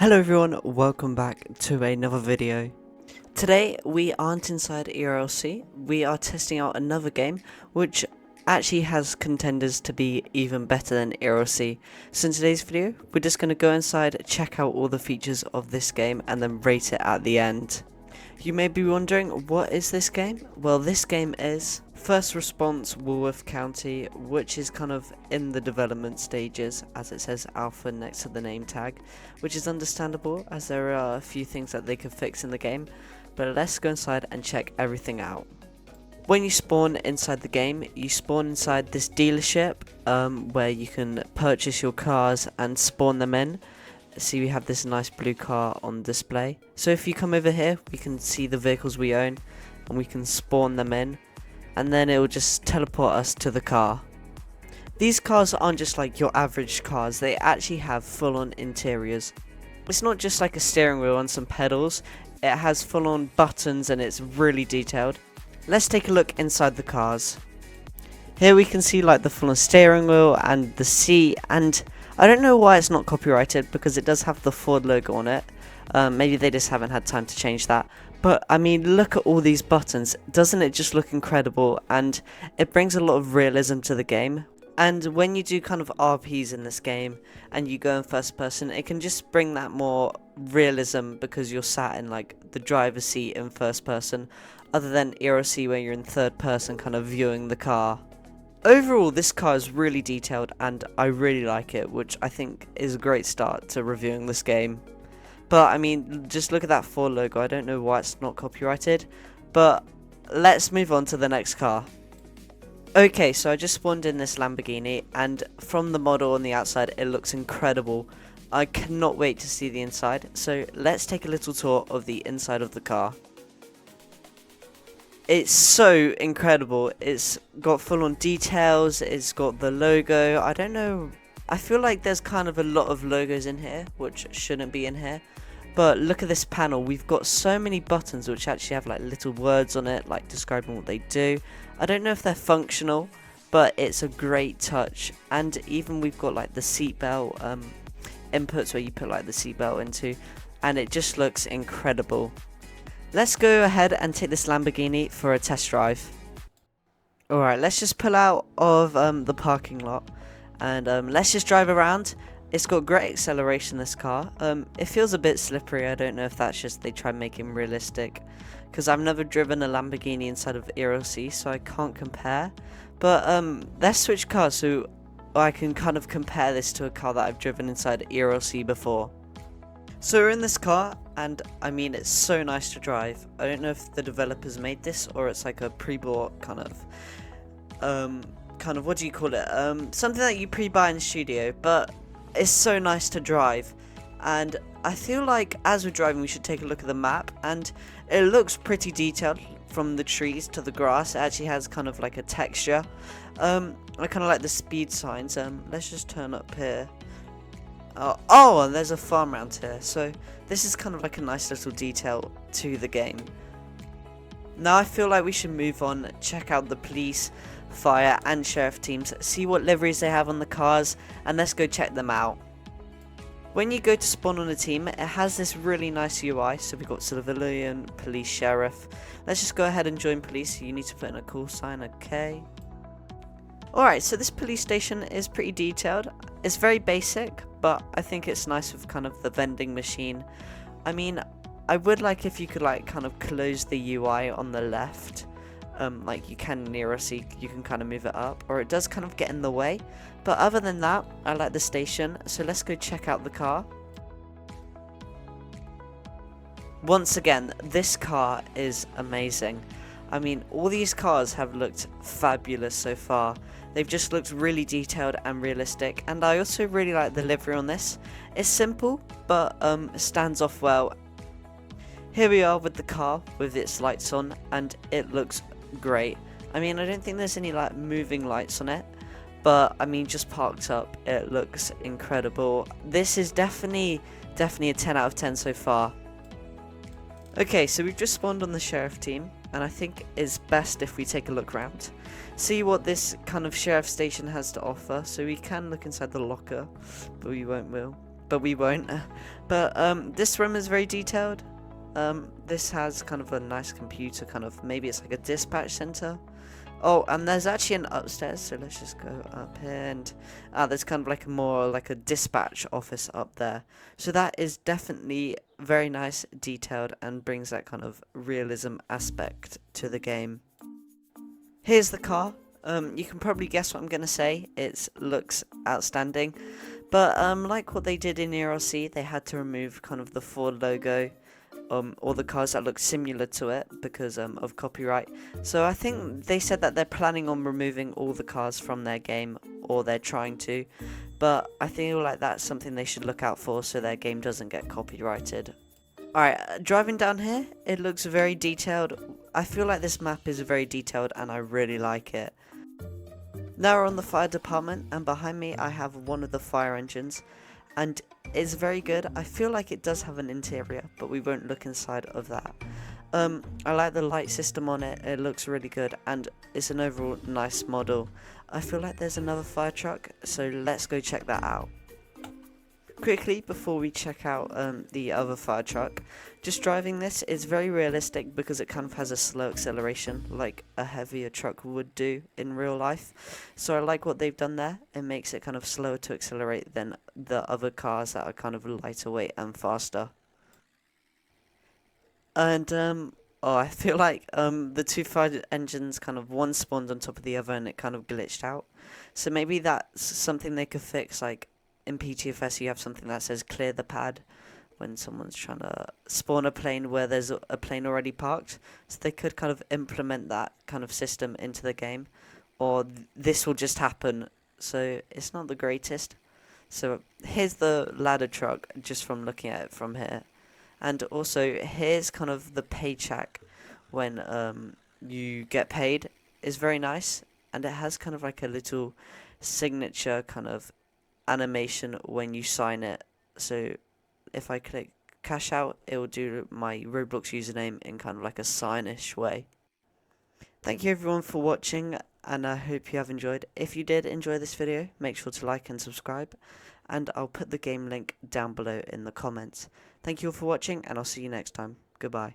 Hello everyone, welcome back to another video. Today we aren't inside ERLC, we are testing out another game which actually has contenders to be even better than ERLC. So in today's video we're just going to go inside, check out all the features of this game and then rate it at the end. You may be wondering, what is this game? Well, this game is First Response Woolworth County, which is kind of in the development stages, as it says alpha next to the name tag, which is understandable as there are a few things that they could fix in the game, but let's go inside and check everything out. When you spawn inside the game, you spawn inside this dealership where you can purchase your cars and spawn them in. See, we have this nice blue car on display. So if you come over here, we can see the vehicles we own and we can spawn them in, and then it will just teleport us to the car. These cars aren't just like your average cars, they actually have full-on interiors. It's not just like a steering wheel and some pedals, it has full-on buttons and it's really detailed. Let's take a look inside the cars. Here we can see like the full-on steering wheel and the seat, and I don't know why it's not copyrighted because it does have the Ford logo on it. Maybe they just haven't had time to change that. But I mean, look at all these buttons. Doesn't it just look incredible? And it brings a lot of realism to the game. And when you do kind of RPs in this game and you go in first person, it can just bring that more realism because you're sat in like the driver's seat in first person, other than ERLC where you're in third person kind of viewing the car. Overall, this car is really detailed and I really like it, which I think is a great start to reviewing this game. But I mean, just look at that Ford logo. I don't know why it's not copyrighted, but let's move on to the next car. Okay, so I just spawned in this Lamborghini, and from the model on the outside, it looks incredible. I cannot wait to see the inside, so let's take a little tour of the inside of the car. It's so incredible. It's got full-on details, it's got the logo. I don't know, I feel like there's kind of a lot of logos in here which shouldn't be in here, but look at this panel. We've got so many buttons which actually have like little words on it, like describing what they do. I don't know if they're functional, but it's a great touch. And even we've got like the seatbelt inputs where you put like the seatbelt into, and it just looks incredible. Let's go ahead and take this Lamborghini for a test drive. Alright, let's just pull out of the parking lot and let's just drive around. It's got great acceleration, this car. It feels a bit slippery. I don't know if that's just they try making realistic, because I've never driven a Lamborghini inside of ERLC, so I can't compare. But let's switch cars so I can kind of compare this to a car that I've driven inside ERLC before. So we're in this car, and I mean, it's so nice to drive. I don't know if the developers made this or it's like a pre-bought kind of what do you call it? Something that you pre-buy in the studio, but it's so nice to drive. And I feel like as we're driving, we should take a look at the map, and it looks pretty detailed from the trees to the grass. It actually has kind of like a texture. I kind of like the speed signs. Let's just turn up here. Oh, and there's a farm around here, so this is kind of like a nice little detail to the game. Now I feel like we should move on, check out the police, fire and sheriff teams, see what liveries they have on the cars, and let's go check them out. When you go to spawn on a team, it has this really nice UI, so we've got civilian, police, sheriff. Let's just go ahead and join police. You need to put in a call sign, okay. Alright, so this police station is pretty detailed. It's very basic, but I think it's nice with kind of the vending machine. I mean, I would like if you could like kind of close the UI on the left. Like you can in ERLC, you can kind of move it up, or it does kind of get in the way. But other than that, I like the station, so let's go check out the car. Once again, this car is amazing. I mean, all these cars have looked fabulous so far. They've just looked really detailed and realistic, and I also really like the livery on this. It's simple, but stands off well. Here we are with the car with its lights on, and it looks great. I mean, I don't think there's any like moving lights on it, but I mean, just parked up, it looks incredible. This is definitely a 10 out of 10 so far. Okay, so we've just spawned on the sheriff team, and I think it's best if we take a look around, see what this kind of sheriff station has to offer. So we can look inside the locker, but we won't will. but we won't. But this room is very detailed. This has kind of a nice computer, kind of, maybe it's like a dispatch center. Oh, and there's actually an upstairs, so let's just go up here, and there's kind of like more like a dispatch office up there. So that is definitely very nice, detailed, and brings that kind of realism aspect to the game. Here's the car. You can probably guess what I'm gonna say. It looks outstanding, but like what they did in ERLC, they had to remove kind of the Ford logo. Or the cars that look similar to it because of copyright. So I think they said that they're planning on removing all the cars from their game, or they're trying to, but I feel like that's something they should look out for so their game doesn't get copyrighted. Alright, driving down here, it looks very detailed. I feel like this map is very detailed and I really like it. Now we're on the fire department, and behind me I have one of the fire engines, and it's very good. I feel like it does have an interior, but we won't look inside of that. I like the light system on it. It looks really good, and it's an overall nice model. I feel like there's another fire truck, so let's go check that out. Quickly, before we check out the other fire truck, just driving this is very realistic because it kind of has a slow acceleration like a heavier truck would do in real life. So I like what they've done there. It makes it kind of slower to accelerate than the other cars that are kind of lighter weight and faster. And oh, I feel like the two fire engines kind of one spawned on top of the other and it kind of glitched out. So maybe that's something they could fix, like in PTFS you have something that says clear the pad when someone's trying to spawn a plane where there's a plane already parked. So they could kind of implement that kind of system into the game, or this will just happen. So it's not the greatest. So here's the ladder truck just from looking at it from here. And also here's kind of the paycheck when you get paid is very nice, and it has kind of like a little signature kind of animation when you sign it. So if I click cash out, it will do my Roblox username in kind of like a sign-ish way. Thank you everyone for watching, and I hope you have enjoyed. If you did enjoy this video, make sure to like and subscribe, and I'll put the game link down below in the comments. Thank you all for watching, and I'll see you next time. Goodbye.